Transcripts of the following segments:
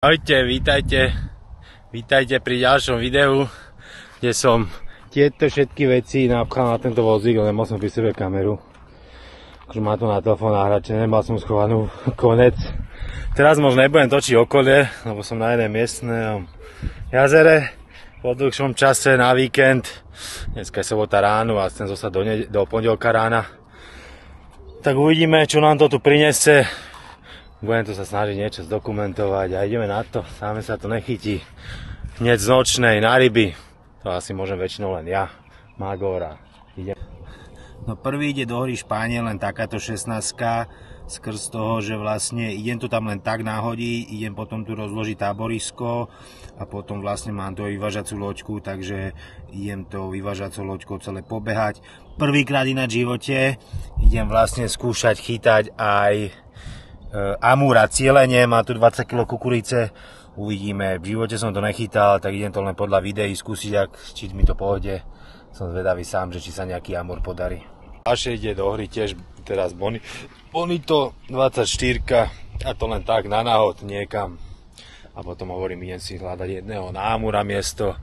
Ahojte, vítajte pri ďalšom videu, kde som tieto všetky veci napchal na tento vozík, ale nemal som pri sebe kameru. Akože má to na telefón nahračené, nemal som schovanú konec. Teraz možno nebudem točiť okolie, lebo som na jednom miestnom jazere po dlhšom čase na víkend. Dneska je sobota ráno a chcem zostať do pondelka rána. Tak uvidíme, čo nám to tu prinesie. Budem tu sa snažiť niečo zdokumentovať a ideme na to. Sáme sa to nechytí. Hneď z nočnej na ryby. To asi môžem väčšinou len ja. Magora. Idem. No prvý ide do hory Španiel, len takáto 16-ka. Skrz toho, že vlastne idem to tam len tak nahodiť, idem potom tu rozložiť táborisko a potom vlastne mám tu vyvážacú loďku, takže idem to vyvážacou loďkou celé pobehať. Prvýkrát ináč v živote idem vlastne skúšať chytať aj amúra, cielenie, má tu 20 kg kukurice, uvidíme, v živote som to nechytal, tak idem to len podľa videí skúsiť, či mi to pohode. Som zvedavý sám, že či sa nejaký amúr podarí. Ďalšie ide do hry tiež teraz Bonito 24 a to len tak na náhod niekam. A potom hovorím, idem si hľadať jedného na amúra miesto,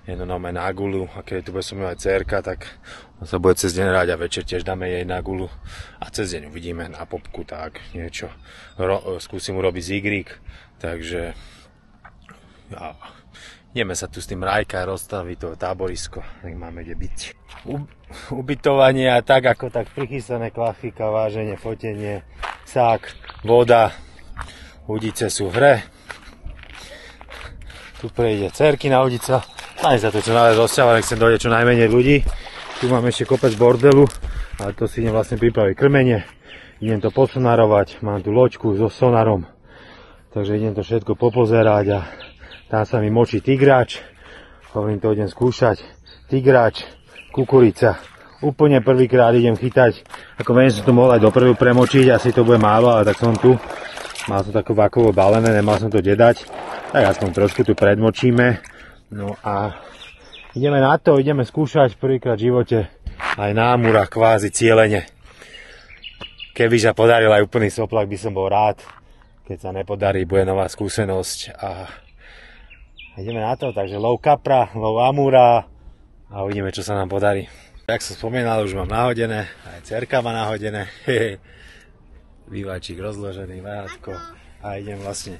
jedno na gulu, a keď tu bude som aj dcerka, tak on sa bude cez deň hrať a večer tiež dáme jej na gulu a cez deň uvidíme na popku tak niečo. Skúsim urobiť zigrík, takže ja, ideme sa tu s tým rajka rozstaviť to táborisko, tak máme kde byť. Ubytovanie a tak ako tak prichystané, klafika, váženie, fotenie, sák, voda, udice sú v hre. Tu prejde dcerkina udica. Ani sa to čo najviac rozťahovať, chcem dojde čo najmenej ľudí. Tu mám ešte kopec bordelu, ale to si idem vlastne pripraviť krmenie. Idem to posonarovať, mám tu loďku so sonarom. Takže idem to všetko popozerať a tam sa mi močí tigráč. Hovorím, to idem skúšať. Tigráč, kukurica. Úplne prvýkrát idem chytať. Ako viem, som to mohol aj dopredu premočiť, asi to bude málo, ale tak som tu. Mal som tako vakovo balené, nemal som to dedať. Tak aspoň trošku tu predmočíme. No a ideme na to, ideme skúšať prvýkrát v živote aj na amúra kvázi cielene. Keby sa podaril aj úplný soplak, by som bol rád. Keď sa nepodarí, bude nová skúsenosť a ideme na to, takže lov kapra, lov amúra a uvidíme, čo sa nám podarí. Jak som spomínal, už mám nahodené, aj dcerka má nahodené. Vývačík rozložený, vajatko a idem vlastne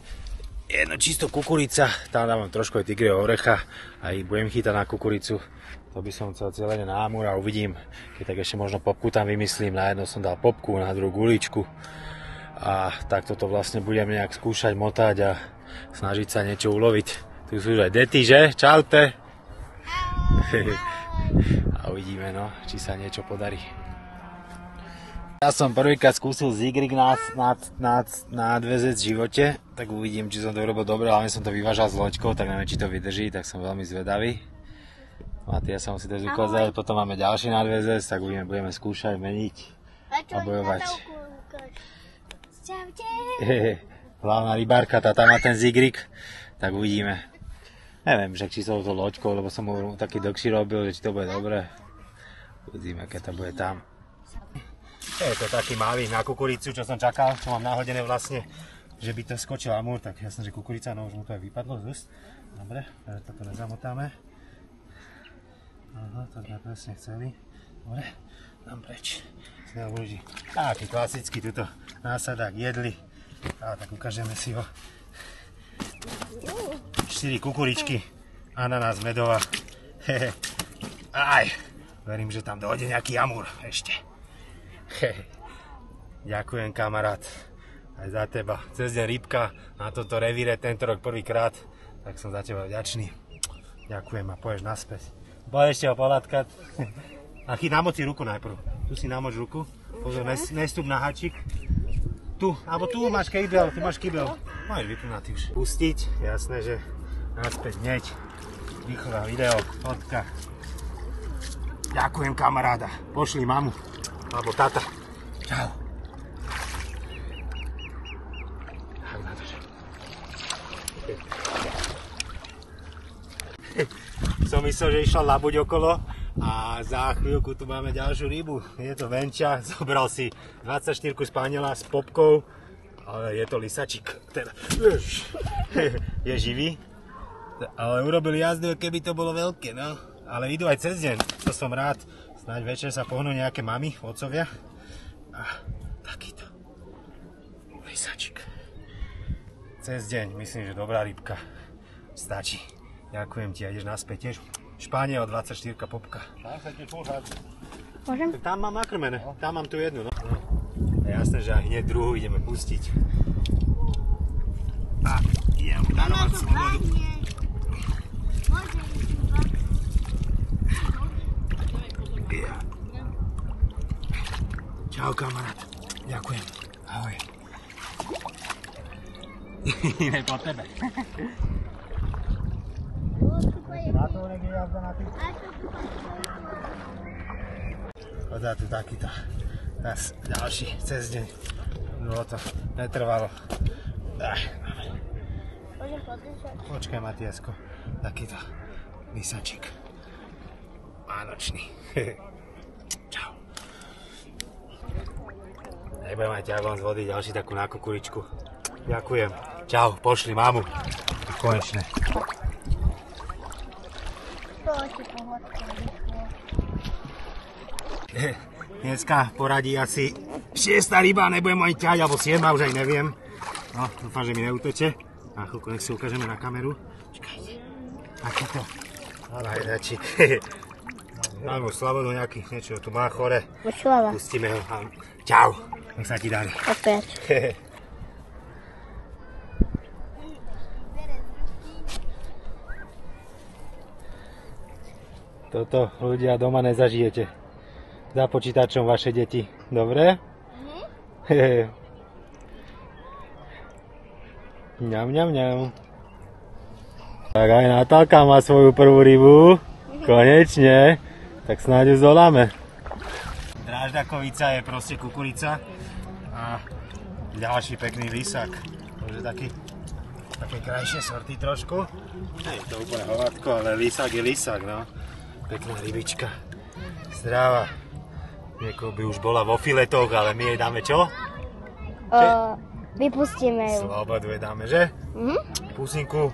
jedno čisto kukurica, tam dávam trošku aj tigrieho orecha a budem chytať na kukuricu. To by som chcel cieľene na amúra, uvidím, keď tak ešte možno popku tam vymyslím. Na jedno som dal popku, na druhú guličku a takto to vlastne budem nejak skúšať motať a snažiť sa niečo uloviť. Tu sú už aj deti, že? Čaute! A uvidíme, no, či sa niečo podarí. Ja som prvýkrát skúsil zigrig na 2Z v živote, tak uvidím, či som to urobil dobre, ale som to vyvážal s loďkou, tak neviem, či to vydrží, tak som veľmi zvedavý. Matia sa musí to ukázať, potom máme ďalší na 2Z, tak budeme skúšať, meniť a bojovať. Hlavná rybárka, tá tam má ten zigrig, tak uvidíme. Neviem, že či som to loďkou, lebo som mu taký dlhší robil, že či to bude dobre. Uvidíme, keď to bude tam. Je to taký malý na kukuricu, čo som čakal, čo mám nahodené vlastne, že by to skočil amúr, tak jasne, že kukurica, no už mu to aj vypadlo z úst. Dobre, toto nezamotáme. Aha, to sme presne chceli. Dobre, dám preč. Taký klasický tuto násadák jedli. A tak ukážeme si ho. 4 kukuričky, ananás, medová. Aj, verím, že tam dojde nejaký amúr ešte. Ďakujem, kamarát, aj za teba. Cez deň rybka na toto revíre tento rok prvýkrát, tak som za teba vďačný. Ďakujem a poješ naspäť. Poď ešte ho pohľadkať. A namoci ruku najprv. Tu si namoč ruku. Pozor, nestup na hačík. Tu, alebo tu máš kýbel, ty máš kýbel. Máš vypnutý už. Pustiť, jasné, že naspäť hneď. Rýchle video, fotka. Ďakujem, kamaráda. Pošli mamu. Alebo tata. Čau. Som myslel, že išla labuť okolo a za chvíľku tu máme ďalšiu rybu. Je to venča, zobral si 24 spaniela s popkou, ale je to lisačík. Teda. Je živý. Ale urobili jazdu, keby to bolo veľké, no. Ale idú aj cez deň, to som rád. Snáď večer sa pohnú nejaké mami, otcovia. A takýto lisačik. Cez deň, myslím, že dobrá rybka. Stačí. Ďakujem ti, a ideš naspäť tiež. Španiel 24 popka. Dá sa ti požať. Môžem? Tak tam mám nakrmené, tam mám tu jednu, no. Je jasné, že aj hneď druhú ideme pustiť. A idem darovať slobodu. Čau, kamarát. Ďakujem. Ahoj. Ideme po tebe. Na to niekde jazda na tým. Podá tu takýto. Teraz ďalší, cez deň. Bolo to, netrvalo. Môžem podržať? Počkaj, Matiasko. Takýto lisačik. Vánočný. Čau. Nebudem aj ťahom z vody, ďalší takú na kukuričku. Ďakujem. Čau, pošli mamu. Konečne. Dneska poradí asi 6. ryba, nebudem ani ťahať, alebo 7, už aj neviem. No, dúfam, že mi neuteče. Na chvíľku nech si ukážeme na kameru. Čakajte. Takýto. Hajdačík. Mám už slabodu nejaký, niečo tu má chore. Počúva. Pustíme ho. Čau. Nech sa ti darí. Opäť. Toto ľudia doma nezažijete. Za počítačom vaše deti. Dobre? Ňam, ňam, ňam. Tak aj Natálka má svoju prvú rybu. Konečne. Tak snáď ju zvoláme. Dráždakovica je proste kukurica. A ďalší pekný lisák. Takže také krajšie sorty trošku. Nie je to úplne hovátko, ale lisák je lisák, no. Pekná rybička. Zdravá. Niekoho by už bola vo filetoch, ale my jej dáme čo? Vypustíme ju. Slobodu jej dáme, že? Pusinku.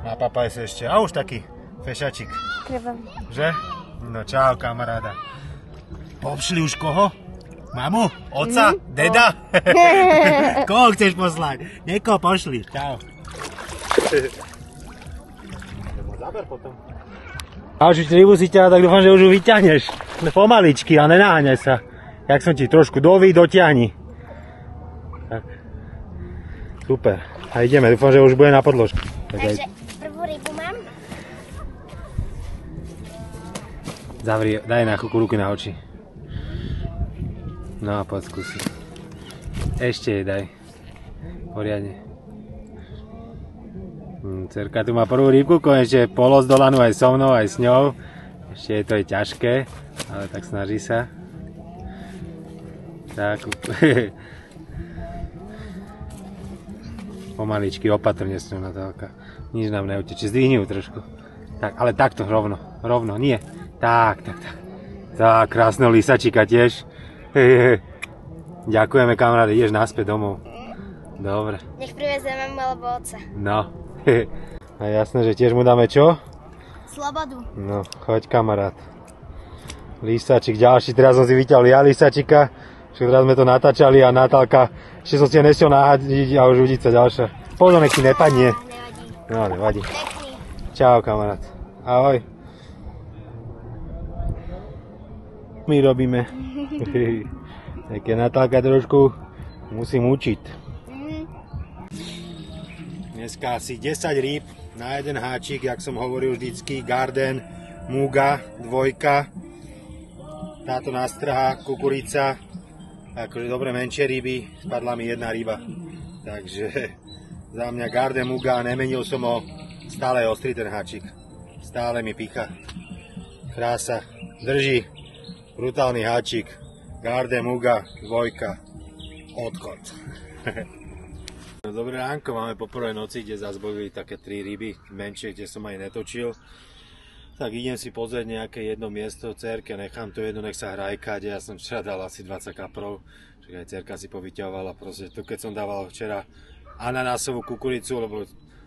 Napapaj sa ešte. A už taký fešačik. Treba. Že? No čau, kamaráda. Popšli už koho? Mamu? Oca? Deda? Koho chceš poslať? Niekoho pošli. Čau. Zaber potom. A už rybu si ťa, tak dúfam, že už ju vyťahneš. Pomaličky a nenáhňaj sa. Jak som ti trošku dotiahni. Tak. Super. A ideme, dúfam, že už bude na podložku. Takže prvú rybu mám. Zavri, daj na chvíľku ruky na oči. No a poď skúsi. Ešte jej daj. Poriadne. Cerka tu má prvú rybku, konečne polozdolanú aj so mnou, aj s ňou. Ešte je to aj ťažké, ale tak snaží sa. Tak. Pomaličky, opatrne s ňou, Natálka. Nič nám neuteče, zdvihni ju trošku. Tak, ale takto, rovno, nie. Tak. Tak, krásneho lisačika tiež. Ďakujeme, kamaráde, ideš naspäť domov. Dobre. Nech privezeme mu alebo otca. No. A jasné, že tiež mu dáme čo? Slobodu. No, choď kamarát. Lisačik ďalší, teraz som si vyťahol ja lisačika. Však teraz sme to natáčali a Natálka, ešte som si ho nesiel nahadiť a už udica ďalšia. Pozor, nech ti nepadne. Nevadí. No, nevadí. Pekný. Čau kamarát. Ahoj. My robíme. Tak je Natálka trošku musím učiť. Dneska asi 10 rýb na jeden háčik, jak som hovoril vždycky, Garden, Muga, dvojka, táto nástraha, kukurica, akože dobre menšie ryby, spadla mi jedna ryba, takže za mňa Garden, Muga, nemenil som ho, stále je ostrý ten háčik, stále mi pícha, krása, drží, brutálny háčik, Garden, Muga, dvojka, odchod. Dobré ránko, máme po prvej noci, kde zase boli také 3 ryby, menšie, kde som aj netočil. Tak idem si pozrieť nejaké jedno miesto cerke, nechám to jedno, nech sa hrajkať. Ja som včera dal asi 20 kaprov, že aj cerka si povyťahovala. Proste to, keď som dával včera ananásovú kukuricu, lebo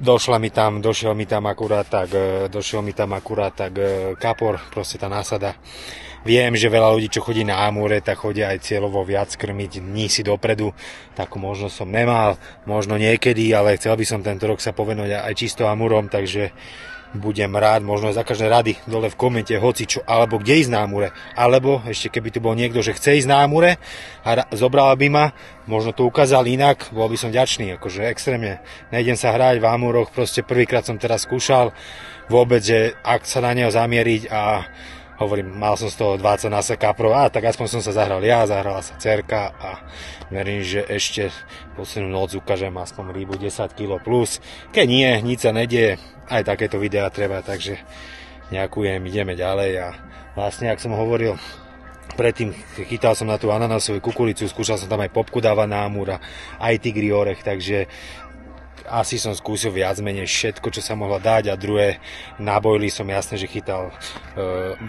došiel mi tam akurát tak kapor, proste tá násada. Viem, že veľa ľudí, čo chodí na Amúre, tak chodia aj cieľovo viac krmiť dní si dopredu. Takú možnosť som nemal, možno niekedy, ale chcel by som tento rok sa povenovať aj čisto Amúrom, takže budem rád, možno za každé rady dole v komente, hoci čo, alebo kde ísť na Amúre. Alebo ešte keby tu bol niekto, že chce ísť na Amúre a zobral by ma, možno to ukázal inak, bol by som vďačný, akože extrémne. Nejdem sa hrať v Amúroch, proste prvýkrát som teraz skúšal vôbec, že ak sa na neho zamieriť a hovorím, mal som z toho 20 nasa kaprov, tak aspoň som sa zahral ja, zahrala sa dcerka a verím, že ešte poslednú noc ukážem aspoň rybu 10 kg plus. Keď nie, nič sa nedieje, aj takéto videá treba, takže ďakujem, ideme ďalej a vlastne, ak som hovoril, predtým chytal som na tú ananásovú kukuricu, skúšal som tam aj popku dávať na Amúra, aj tigri orech, takže asi som skúsil viac menej všetko, čo sa mohlo dať a druhé nábojly som jasne, že chytal.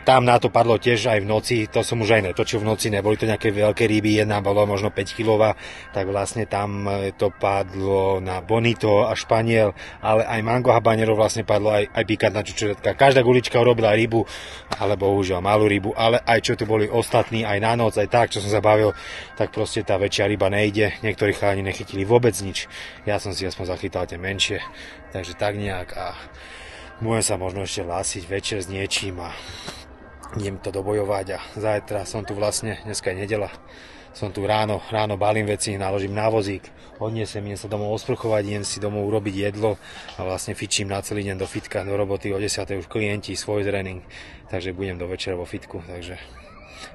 Tam na to padlo tiež aj v noci, to som už aj netočil v noci, neboli to nejaké veľké ryby, jedna bola možno 5 kg, tak vlastne tam to padlo na bonito a španiel, ale aj mango habanero vlastne padlo, aj pikantná čučoretka. Každá gulička urobila rybu, ale bohužiaľ malú rybu, ale aj čo tu boli ostatní, aj na noc, aj tak, čo som sa bavil, tak proste tá väčšia ryba nejde, niektorí chalani nechytili vôbec nič, ja som si aspoň zachytal tie menšie, takže tak nejak a budem sa možno ešte hlásiť večer s niečím a idem to dobojovať a zajtra som tu vlastne, dneska je nedeľa, som tu ráno balím veci, naložím na vozík, odniesem, idem sa domov osprchovať, idem si domov urobiť jedlo a vlastne fičím na celý deň do fitka, do roboty, o 10. už klienti, svoj tréning, takže budem do večera vo fitku, takže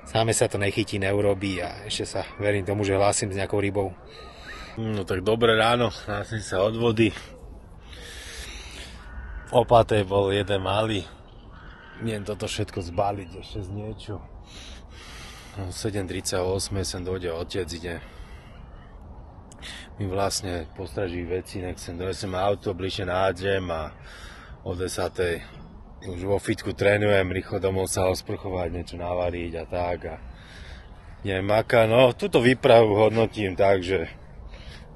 sáme sa to nechytí, neurobí a ešte sa verím tomu, že hlásim s nejakou rybou. No tak dobré ráno, hlásim sa od vody. Opatej bol jeden malý. Idem toto všetko zbaliť ešte z niečo. 7:38 sem dojde otec, ide mi vlastne postraží veci, nech sem donesem auto, bližšie nájdem a o 10:00 už vo fitku trénujem, rýchlo domov sa osprchovať, niečo navariť a tak a idem maká, no túto výpravu hodnotím tak, že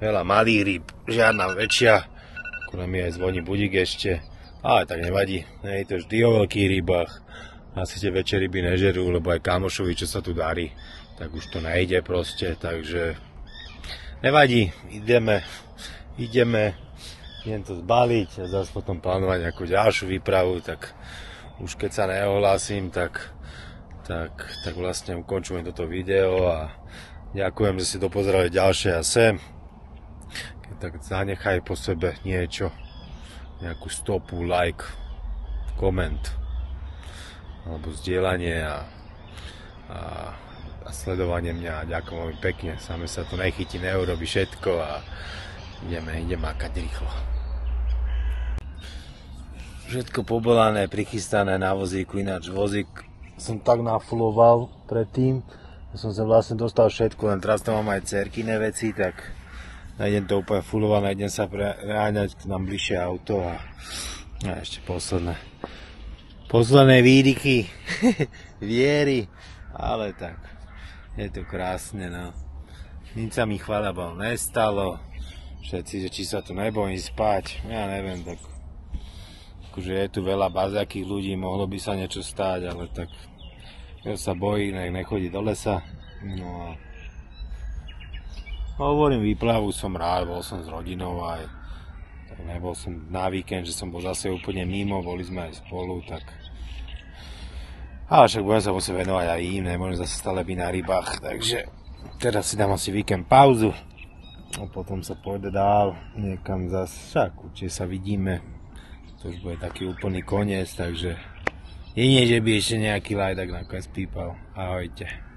veľa malých rýb, žiadna väčšia, akurát mi aj zvoní budík ešte, ale tak nevadí, nie je to vždy o veľkých rybách, asi tie väčšie ryby nežerú, lebo aj kamošovi, čo sa tu darí, tak už to nejde proste, takže nevadí, idem to zbaliť a zase potom plánovať nejakú ďalšiu výpravu, tak už keď sa neohlásim, tak vlastne ukončujem toto video a ďakujem, že si dopozerali ďalšie a sem. Tak zanechaj po sebe niečo, nejakú stopu, like, koment alebo zdieľanie a sledovanie mňa. Ďakujem veľmi pekne, same sa to nechytí, neurobi všetko a ideme makať rýchlo. Všetko pobolané, prichystané na vozíku, ináč vozík som tak nafuloval predtým, že som sa vlastne dostal všetko, len teraz tam mám aj dcerkyné veci, tak nájdem to úplne fulované, idem sa preháňať k nám bližšie auto a ešte posledné výdyky viery, ale tak je to krásne, no. Nič sa mi chvála Bohu nestalo, všetci, že či sa tu nebojím spať, ja neviem, tak akože je tu veľa baziakých ľudí, mohlo by sa niečo stáť, ale tak kto sa bojí, nech nechodí do lesa, no a hovorím, výplavu som rád, bol som s rodinou aj tak nebol som na víkend, že som bol zase úplne mimo, boli sme aj spolu, tak ale však budem sa musieť venovať aj im, nemôžem zase stále byť na rybách, takže teraz si dám asi víkend pauzu a potom sa pôjde dál niekam zase, však určite sa vidíme, to už bude taký úplný koniec, takže jedine, že by ešte nejaký lajdak nakoniec pípal, ahojte.